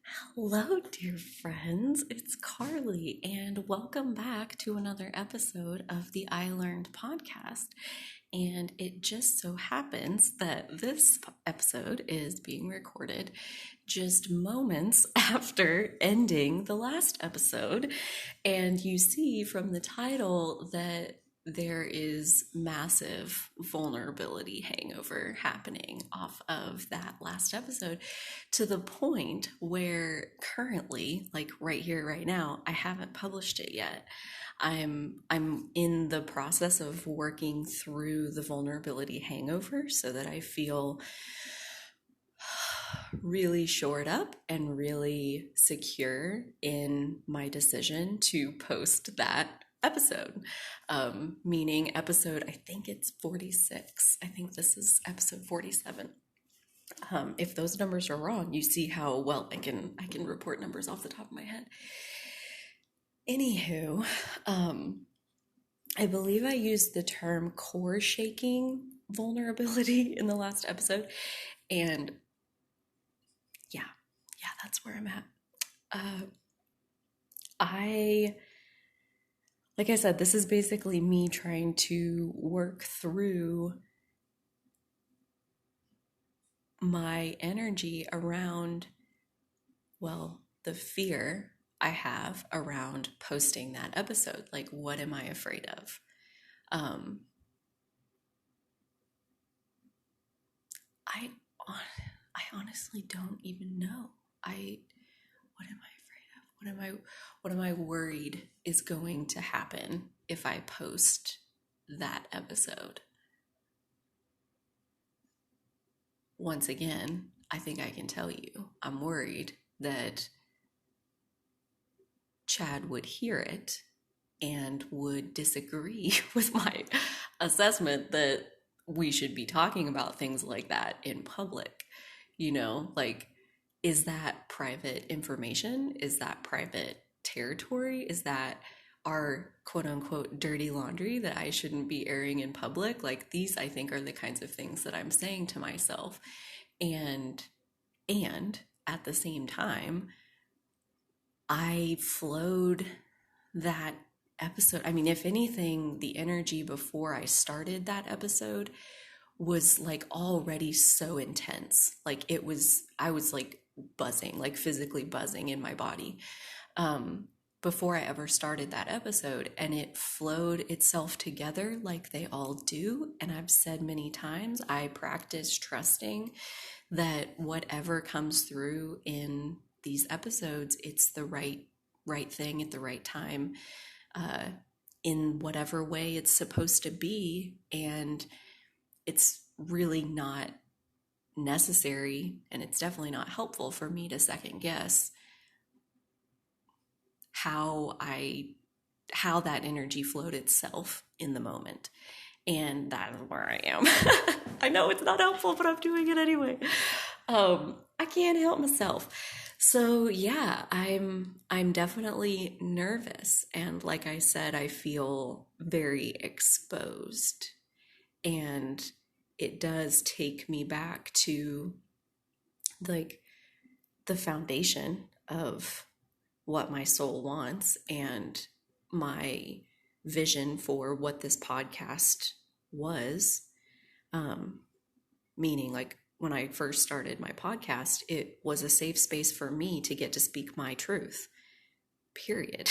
Hello, dear friends. It's Carly, and welcome back to another episode of the I Learned podcast. And it just so happens that this episode is being recorded just moments after ending the last episode. And you see from the title that there is massive vulnerability hangover happening off of that last episode to the point where currently, like right here, right now, I haven't published it yet. I'm in the process of working through the vulnerability hangover so that I feel really shored up and really secure in my decision to post that episode. Meaning episode, I think it's 46. I think this is episode 47. If those numbers are wrong, you see how well I can report numbers off the top of my head. Anywho, I believe I used the term core shaking vulnerability in the last episode, and yeah, that's where I'm at. Uh, I like I said, this is basically me trying to work through my energy around, well, the fear I have around posting that episode. Like, what am I afraid of? Um, I, I honestly don't even know. What am I afraid of? What am I worried is going to happen if I post that episode? Once again, I think I can tell you, I'm worried that Chad would hear it and would disagree with my assessment that we should be talking about things like that in public. Like, is that private information? Is that private territory? Is that our quote unquote dirty laundry that I shouldn't be airing in public? Like, these, I think, are the kinds of things that I'm saying to myself. And at the same time, I flowed that episode. I mean, if anything, the energy before I started that episode was like already so intense. Like I was like buzzing, like physically buzzing in my body before I ever started that episode. And it flowed itself together like they all do. And I've said many times, I practice trusting that whatever comes through in these episodes, it's the right thing at the right time, uh, in whatever way it's supposed to be. And it's really not necessary, and it's definitely not helpful for me to second guess how that energy flowed itself in the moment. And that is where I am. I know it's not helpful, but I'm doing it anyway. I can't help myself. So yeah, I'm definitely nervous, and like I said, I feel very exposed, and it does take me back to like the foundation of what my soul wants and my vision for what this podcast was. Um, Meaning, like, when I first started my podcast, it was a safe space for me to get to speak my truth, period.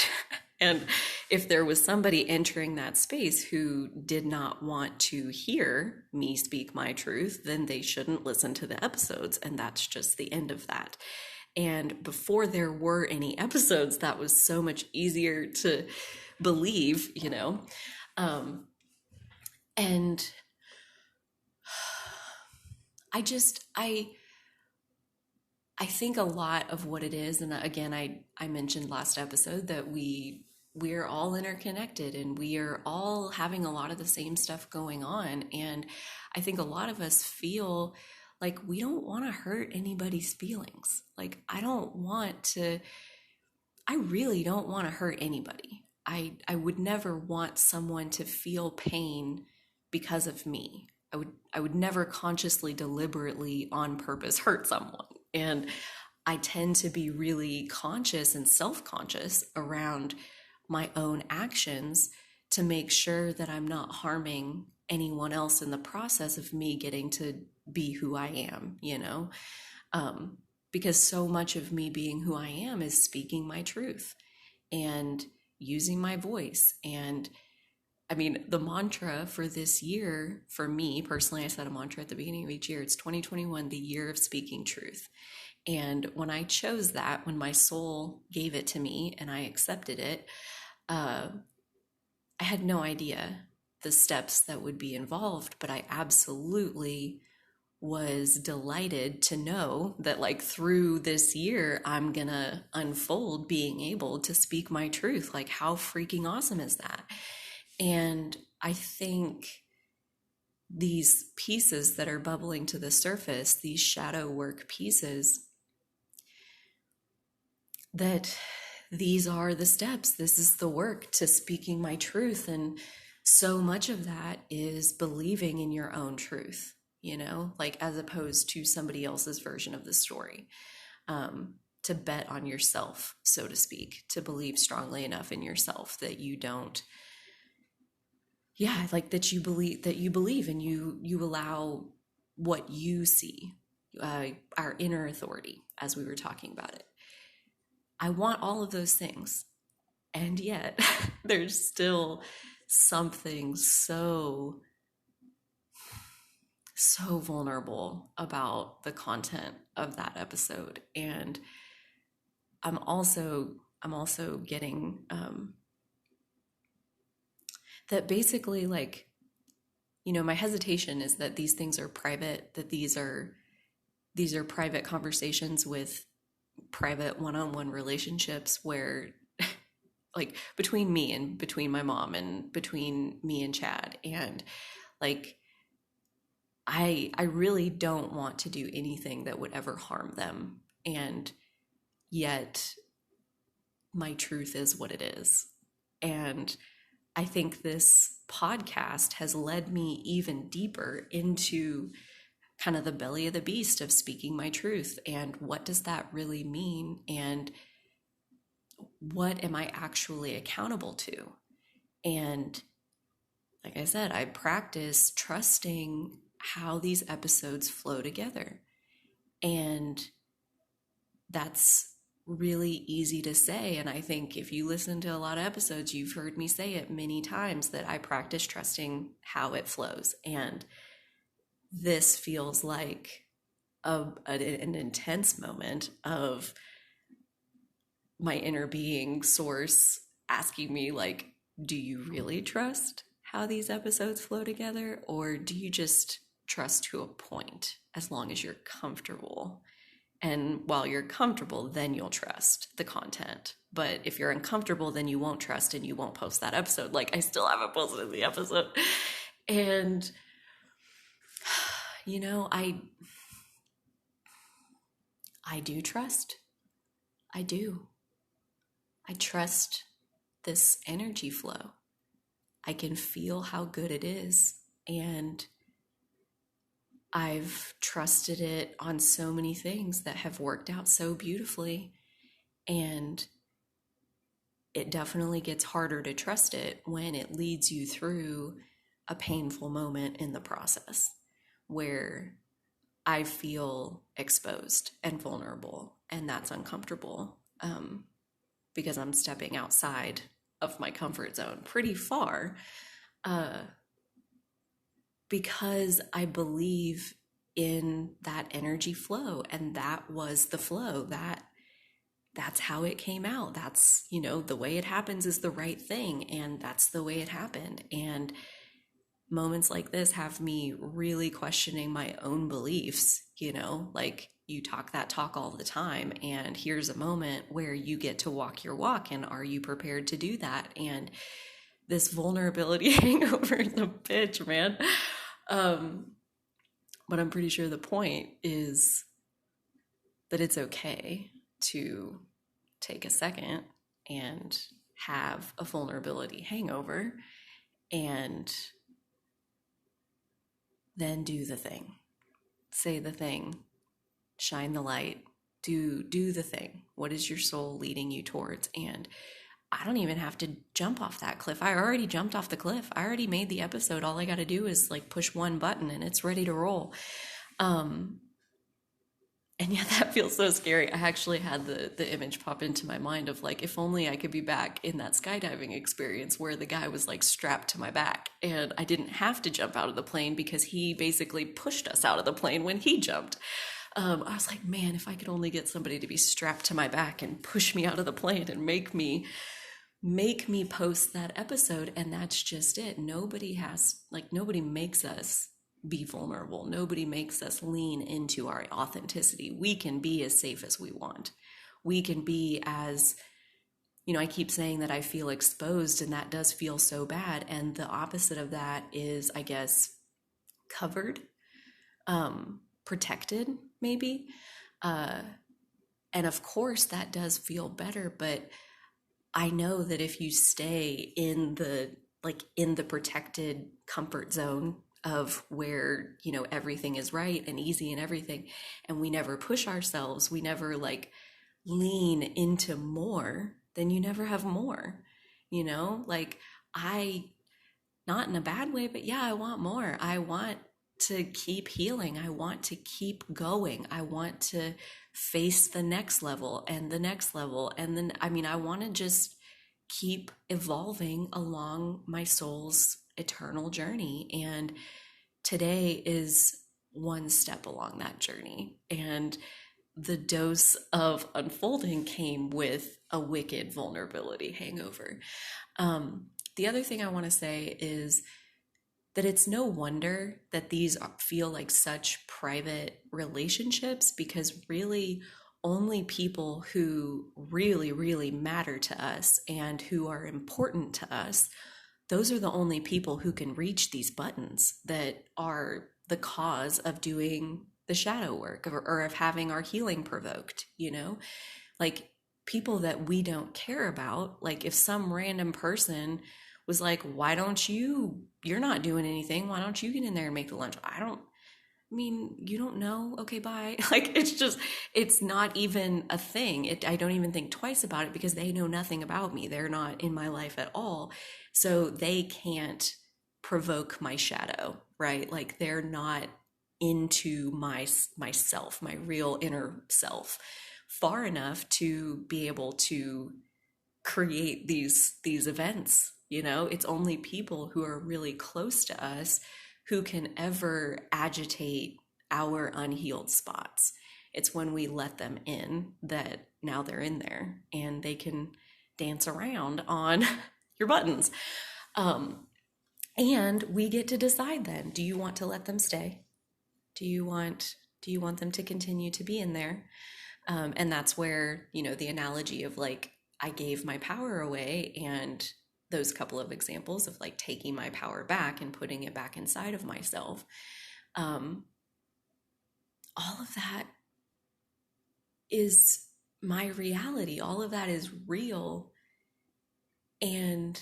And if there was somebody entering that space who did not want to hear me speak my truth, then they shouldn't listen to the episodes. And that's just the end of that. And before there were any episodes, that was so much easier to believe. And I just, I think a lot of what it is, and again, I mentioned last episode that we're all interconnected and we are all having a lot of the same stuff going on. And I think a lot of us feel like we don't want to hurt anybody's feelings. Like, I really don't want to hurt anybody. I would never want someone to feel pain because of me. I would never consciously, deliberately, on purpose hurt someone. And I tend to be really conscious and self-conscious around my own actions to make sure that I'm not harming anyone else in the process of me getting to be who I am, you know? Um, because so much of me being who I am is speaking my truth and using my voice. And I mean, the mantra for this year, for me personally, I set a mantra at the beginning of each year. It's 2021, the year of speaking truth. And when I chose that, when my soul gave it to me and I accepted it, uh, I had no idea the steps that would be involved, but I absolutely was delighted to know that, like, through this year, I'm gonna unfold being able to speak my truth. Like, how freaking awesome is that? And I think these pieces that are bubbling to the surface, these shadow work pieces, that these are the steps. This is the work to speaking my truth. And so much of that is believing in your own truth, you know, like as opposed to somebody else's version of the story. To bet on yourself, so to speak, to believe strongly enough in yourself that you don't, yeah, like that you believe and you allow what you see, our inner authority, as we were talking about it. I want all of those things. And yet there's still something so vulnerable about the content of that episode. And I'm also getting that basically, like, you know, my hesitation is that these things are private, that these are private conversations with private one-on-one relationships where like between my mom and between me and Chad. And like I really don't want to do anything that would ever harm them. And yet my truth is what it is. And I think this podcast has led me even deeper into kind of the belly of the beast of speaking my truth. And what does that really mean? And what am I actually accountable to? And like I said, I practice trusting how these episodes flow together. And that's really easy to say. And I think if you listen to a lot of episodes, you've heard me say it many times that I practice trusting how it flows. And this feels like an intense moment of my inner being source asking me, like, do you really trust how these episodes flow together? Or do you just trust to a point as long as you're comfortable? And while you're comfortable, then you'll trust the content. But if you're uncomfortable, then you won't trust and you won't post that episode. Like, I still haven't posted the episode. And, you know, I do trust. I do. I trust this energy flow. I can feel how good it is. And I've trusted it on so many things that have worked out so beautifully. And it definitely gets harder to trust it when it leads you through a painful moment in the process where I feel exposed and vulnerable, and that's uncomfortable because I'm stepping outside of my comfort zone pretty far because I believe in that energy flow, and that was the flow. That's how it came out. That's, you know, the way it happens is the right thing, and that's the way it happened. And moments like this have me really questioning my own beliefs, you know, like you talk that talk all the time, and here's a moment where you get to walk your walk, and are you prepared to do that? And this vulnerability hangover is a bitch, man. But I'm pretty sure the point is that it's okay to take a second and have a vulnerability hangover and then do the thing, say the thing, shine the light, Do the thing. What is your soul leading you towards? And I don't even have to jump off that cliff. I already jumped off the cliff. I already made the episode. All I got to do is like push one button and it's ready to roll. Um, and yeah, that feels so scary. I actually had the image pop into my mind of like, if only I could be back in that skydiving experience where the guy was like strapped to my back and I didn't have to jump out of the plane because he basically pushed us out of the plane when he jumped. I was like, man, if I could only get somebody to be strapped to my back and push me out of the plane and make me post that episode. And that's just it. Nobody makes us be vulnerable. Nobody makes us lean into our authenticity. We can be as safe as we want. We can be as, I keep saying that I feel exposed, and that does feel so bad. And the opposite of that is, I guess, covered, protected, maybe. And of course, that does feel better. But I know that if you stay in the protected comfort zone of where, everything is right and easy and everything, and we never push ourselves, we never like lean into more, then you never have more, like I, not in a bad way, but yeah, I want more. I want to keep healing. I want to keep going. I want to face the next level and the next level. And then, I want to just keep evolving along my soul's eternal journey. And today is one step along that journey. And the dose of unfolding came with a wicked vulnerability hangover. The other thing I want to say is that it's no wonder that these feel like such private relationships, because really only people who really, really matter to us and who are important to us, those are the only people who can reach these buttons that are the cause of doing the shadow work, or of having our healing provoked, like people that we don't care about. Like if some random person was like, you're not doing anything, why don't you get in there and make the lunch? You don't know, okay, bye. Like it's not even a thing. I don't even think twice about it, because they know nothing about me. They're not in my life at all, so they can't provoke my shadow, right? Like they're not into myself, my real inner self, far enough to be able to create these events. It's only people who are really close to us who can ever agitate our unhealed spots. It's when we let them in that now they're in there and they can dance around on your buttons. And we get to decide then, do you want to let them stay? Do you want them to continue to be in there? And that's where, the analogy of like, I gave my power away, and those couple of examples of like taking my power back and putting it back inside of myself. All of that is my reality. All of that is real. And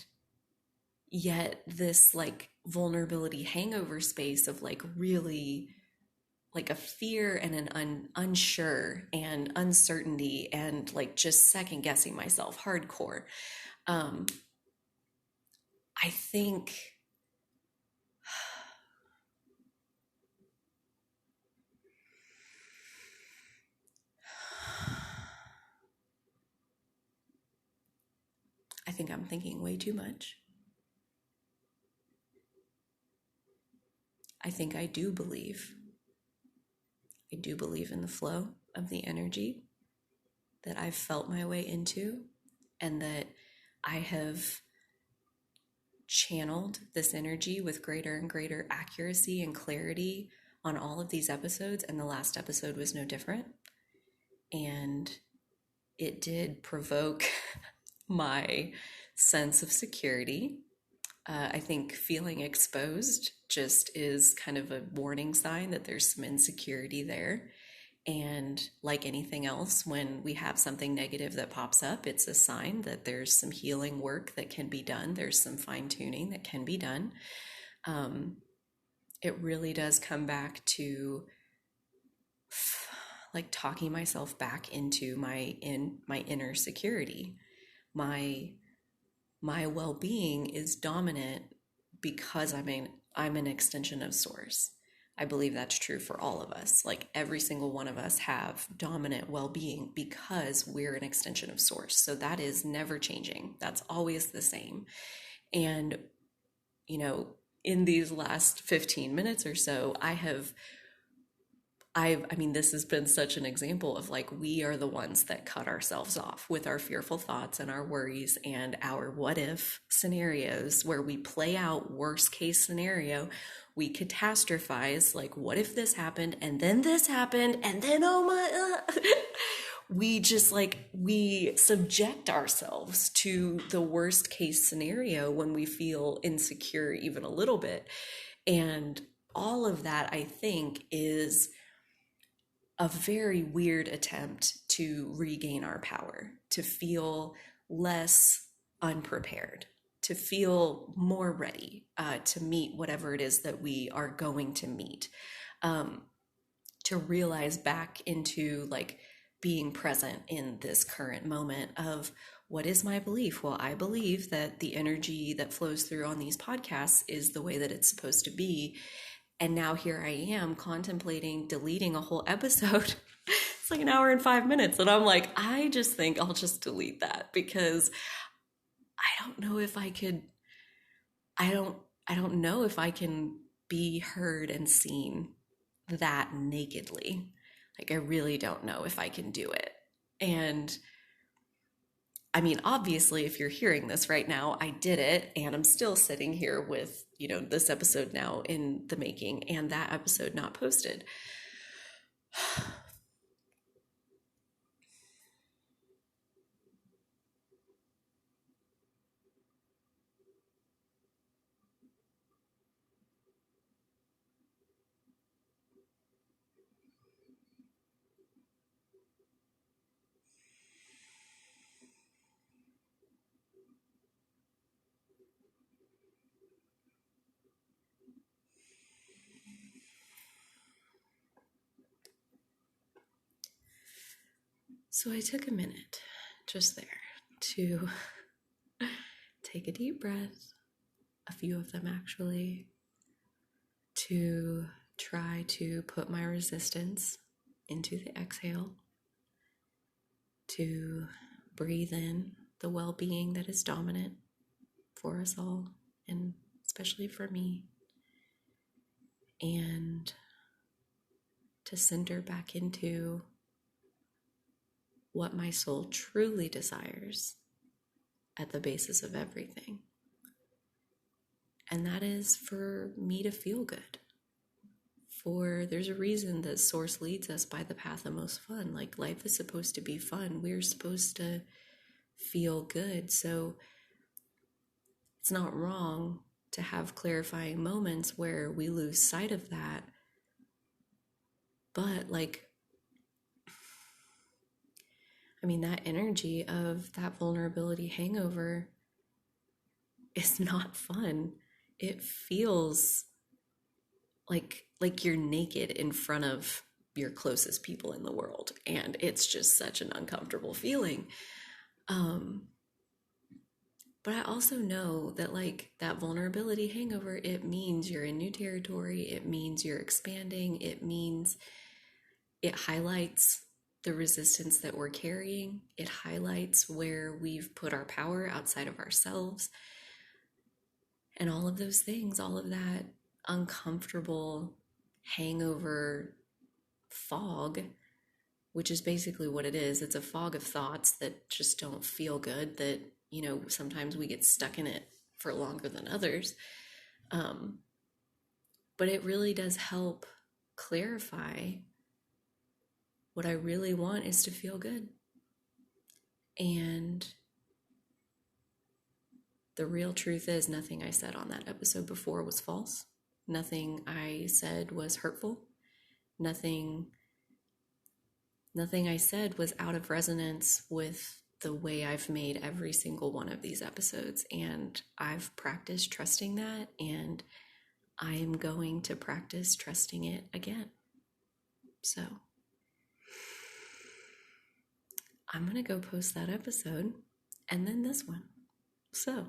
yet this like vulnerability hangover space of like really like a fear and an unsure and uncertainty and like just second guessing myself hardcore. I think I'm thinking way too much. I think I do believe in the flow of the energy that I've felt my way into, and that I have channeled this energy with greater and greater accuracy and clarity on all of these episodes, and the last episode was no different. And it did provoke my sense of security. I think feeling exposed just is kind of a warning sign that there's some insecurity there. And like anything else, when we have something negative that pops up, it's a sign that there's some healing work that can be done. There's some fine tuning that can be done. It really does come back to like talking myself back into my inner security. My my well-being is dominant because I'm an extension of source. I believe that's true for all of us. Like every single one of us have dominant well-being because we're an extension of source. So that is never changing. That's always the same. And you know, in these last 15 minutes or so, I mean, this has been such an example of like, we are the ones that cut ourselves off with our fearful thoughts and our worries and our what if scenarios where we play out worst case scenario. We catastrophize, like, what if this happened and then this happened and then, oh my, we just like, we subject ourselves to the worst case scenario when we feel insecure, even a little bit. And all of that, I think, is a very weird attempt to regain our power, to feel less unprepared, to feel more ready to meet whatever it is that we are going to meet, to realize back into like being present in this current moment of what is my belief? Well, I believe that the energy that flows through on these podcasts is the way that it's supposed to be. And now here I am contemplating deleting a whole episode. It's like an hour and 5 minutes. And I'm like, I just think I'll just delete that because I don't know if I could, I don't know if I can be heard and seen that nakedly. Like, I really don't know if I can do it. And I mean, obviously, if you're hearing this right now, I did it, and I'm still sitting here with, you know, this episode now in the making and that episode not posted. So I took a minute just there to take a deep breath, a few of them actually, to try to put my resistance into the exhale, to breathe in the well-being that is dominant for us all, and especially for me, and to center back into what my soul truly desires at the basis of everything. And that is for me to feel good. For there's a reason that Source leads us by the path of most fun. Like, life is supposed to be fun. We're supposed to feel good. So it's not wrong to have clarifying moments where we lose sight of that. But like, I mean, that energy of that vulnerability hangover is not fun. It feels like you're naked in front of your closest people in the world, and it's just such an uncomfortable feeling. But I also know that like that vulnerability hangover, it means you're in new territory. It means you're expanding. It means it highlights the resistance that we're carrying. It highlights where we've put our power outside of ourselves. And all of those things, all of that uncomfortable hangover fog, which is basically what it is. It's a fog of thoughts that just don't feel good, that, you know, sometimes we get stuck in it for longer than others. But it really does help clarify what I really want is to feel good. And the real truth is nothing I said on that episode before was false. Nothing I said was hurtful. Nothing I said was out of resonance with the way I've made every single one of these episodes. And I've practiced trusting that, and I am going to practice trusting it again. So I'm going to go post that episode and then this one. So,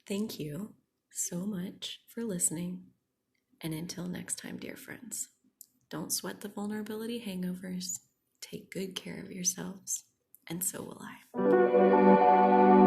thank you so much for listening. And until next time, dear friends, don't sweat the vulnerability hangovers. Take good care of yourselves, and so will I.